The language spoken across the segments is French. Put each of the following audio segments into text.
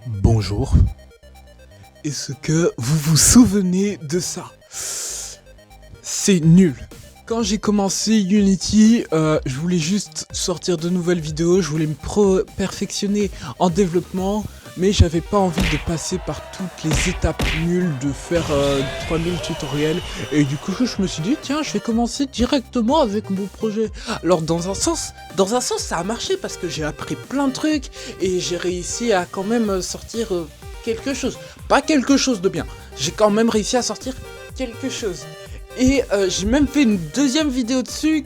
Bonjour. Est-ce que vous vous souvenez de ça? C'est nul. Quand j'ai commencé Unity, je voulais juste sortir de nouvelles vidéos, je voulais me perfectionner en développement, mais j'avais pas envie de passer par toutes les étapes nulles, de faire 3000 tutoriels, et du coup je me suis dit tiens, je vais commencer directement avec mon projet. Alors dans un sens ça a marché parce que j'ai appris plein de trucs et j'ai réussi à quand même sortir quelque chose. Pas quelque chose de bien, j'ai quand même réussi à sortir quelque chose. Et j'ai même fait une deuxième vidéo dessus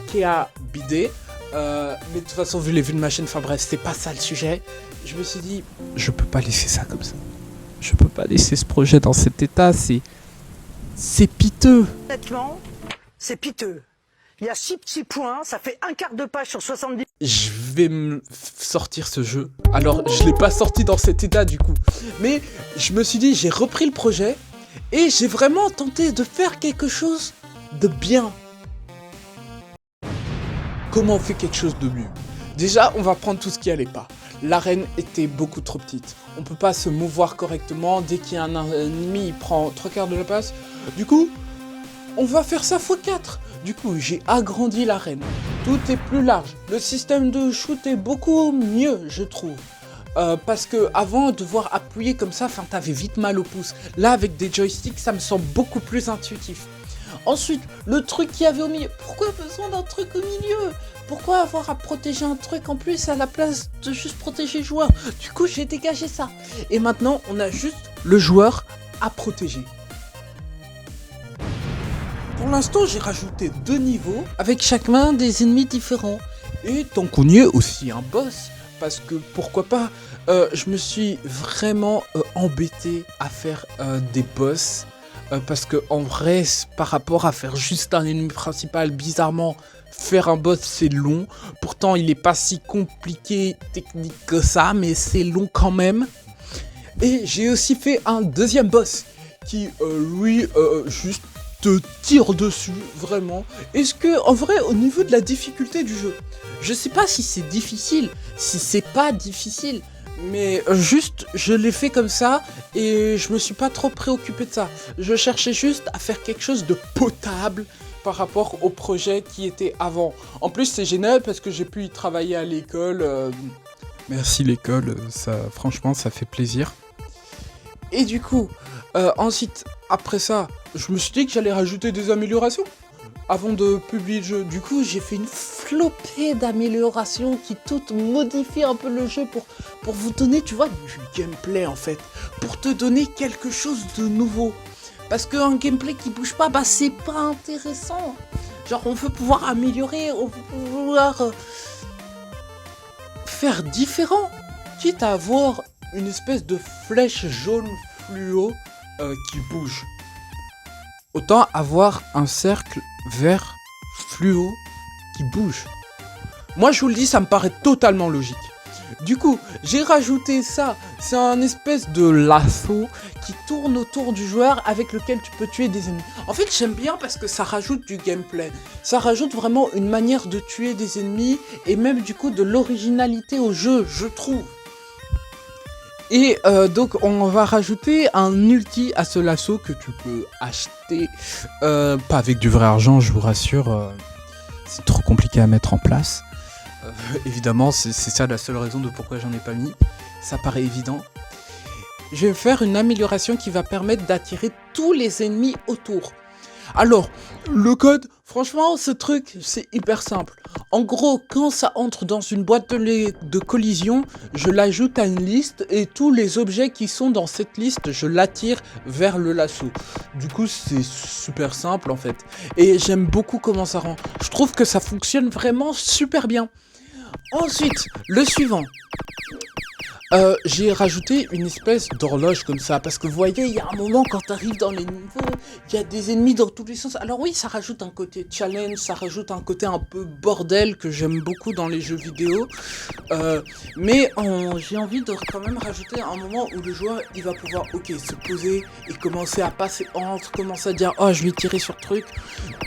qui a bidé. Mais de toute façon, vu les vues de ma chaîne, enfin bref, c'est pas ça le sujet. Je me suis dit, je peux pas laisser ça comme ça. Je peux pas laisser ce projet dans cet état, c'est piteux. Honnêtement, c'est piteux. Il y a 6 petits points, ça fait un quart de page sur 70. Je vais me sortir ce jeu. Alors, je l'ai pas sorti dans cet état du coup. Mais je me suis dit, j'ai repris le projet. Et j'ai vraiment tenté de faire quelque chose de bien. Comment on fait quelque chose de mieux? Déjà, on va prendre tout ce qui allait pas. L'arène était beaucoup trop petite. On peut pas se mouvoir correctement. Dès qu'il y a un ennemi, il prend 3/4 de la place. Du coup, on va faire ça x4. Du coup, j'ai agrandi l'arène. Tout est plus large. Le système de shoot est beaucoup mieux, je trouve. Parce que avant, devoir appuyer comme ça, t'avais vite mal au pouce. Là, avec des joysticks, ça me semble beaucoup plus intuitif. Ensuite, le truc qu'il y avait au milieu. Pourquoi besoin d'un truc au milieu? Pourquoi avoir à protéger un truc en plus à la place de juste protéger le joueur? Du coup, j'ai dégagé ça. Et maintenant, on a juste le joueur à protéger. Pour l'instant, j'ai rajouté 2 niveaux avec chacun des ennemis différents. Et tant qu'on y est, aussi un boss. Parce que pourquoi pas, je me suis vraiment embêté à faire des boss. Parce que en vrai, par rapport à faire juste un ennemi principal, bizarrement, faire un boss c'est long. Pourtant, il n'est pas si compliqué technique que ça, mais c'est long quand même. Et j'ai aussi fait un deuxième boss qui, lui, juste te tire dessus, vraiment. Est-ce que, en vrai, au niveau de la difficulté du jeu, je sais pas si c'est difficile, si c'est pas difficile, mais juste, je l'ai fait comme ça, et je me suis pas trop préoccupé de ça. Je cherchais juste à faire quelque chose de potable par rapport au projet qui était avant. En plus, c'est génial parce que j'ai pu y travailler à l'école. Merci l'école, ça, franchement, ça fait plaisir. Et du coup, ensuite, après ça, je me suis dit que j'allais rajouter des améliorations avant de publier le jeu. Du coup, j'ai fait une flopée d'améliorations qui toutes modifient un peu le jeu pour vous donner, tu vois, du gameplay en fait. Pour te donner quelque chose de nouveau. Parce qu'un gameplay qui bouge pas, bah c'est pas intéressant. Genre, on veut pouvoir améliorer, on veut pouvoir faire différent. Quitte à avoir une espèce de flèche jaune fluo qui bouge. Autant avoir un cercle vert fluo qui bouge. Moi je vous le dis, ça me paraît totalement logique. Du coup, j'ai rajouté ça. C'est un espèce de lasso qui tourne autour du joueur avec lequel tu peux tuer des ennemis. En fait, j'aime bien parce que ça rajoute du gameplay. Ça rajoute vraiment une manière de tuer des ennemis et même du coup de l'originalité au jeu, je trouve. Et donc on va rajouter un ulti à ce lasso que tu peux acheter, pas avec du vrai argent, je vous rassure, c'est trop compliqué à mettre en place. Évidemment, c'est ça la seule raison de pourquoi j'en ai pas mis, ça paraît évident. Je vais faire une amélioration qui va permettre d'attirer tous les ennemis autour. Alors, le code, franchement, ce truc, c'est hyper simple. En gros, quand ça entre dans une boîte de collision, je l'ajoute à une liste et tous les objets qui sont dans cette liste, je l'attire vers le lasso. Du coup, c'est super simple en fait. Et j'aime beaucoup comment ça rend. Je trouve que ça fonctionne vraiment super bien. Ensuite, le suivant. J'ai rajouté une espèce d'horloge comme ça, parce que vous voyez, il y a un moment quand tu arrives dans les niveaux, il y a des ennemis dans tous les sens. Alors oui, ça rajoute un côté challenge, ça rajoute un côté un peu bordel que j'aime beaucoup dans les jeux vidéo. Mais j'ai envie de quand même rajouter un moment où le joueur, il va pouvoir, se poser et commencer à passer entre, commencer à dire, oh, je vais tirer sur truc.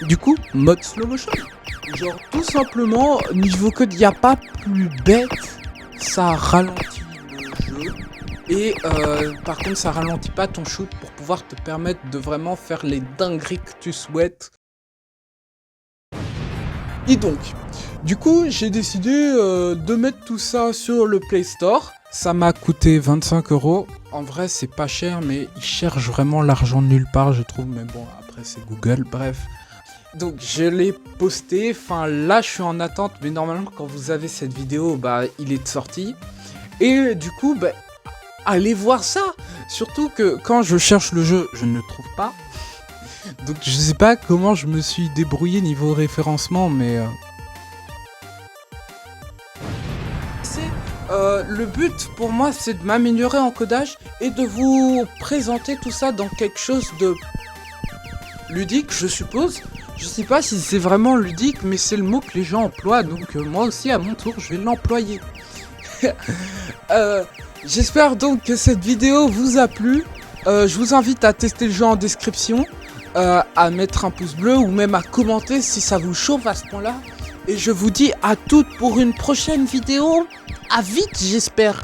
Du coup, mode slow motion. Genre, tout simplement, niveau code, il n'y a pas plus bête, ça ralentit le jeu Et par contre, ça ralentit pas ton shoot pour pouvoir te permettre de vraiment faire les dingueries que tu souhaites. Et donc, du coup, j'ai décidé de mettre tout ça sur le Play Store. Ça m'a coûté 25 €. En vrai, c'est pas cher, mais ils cherchent vraiment l'argent de nulle part, je trouve. Mais bon, après, c'est Google, bref. Donc, je l'ai posté. Enfin, là, je suis en attente. Mais normalement, quand vous avez cette vidéo, bah, il est sorti. Et du coup, bah, allez voir ça. Surtout que quand je cherche le jeu, je ne le trouve pas. Donc, je sais pas comment je me suis débrouillé niveau référencement, mais... le but pour moi, c'est de m'améliorer en codage et de vous présenter tout ça dans quelque chose de ludique, je suppose. Je sais pas si c'est vraiment ludique, mais c'est le mot que les gens emploient, donc moi aussi à mon tour, je vais l'employer. J'espère donc que cette vidéo vous a plu. Je vous invite à tester le jeu en description, à mettre un pouce bleu ou même à commenter si ça vous chauffe à ce point-là. Et je vous dis à toutes pour une prochaine vidéo. À vite, j'espère.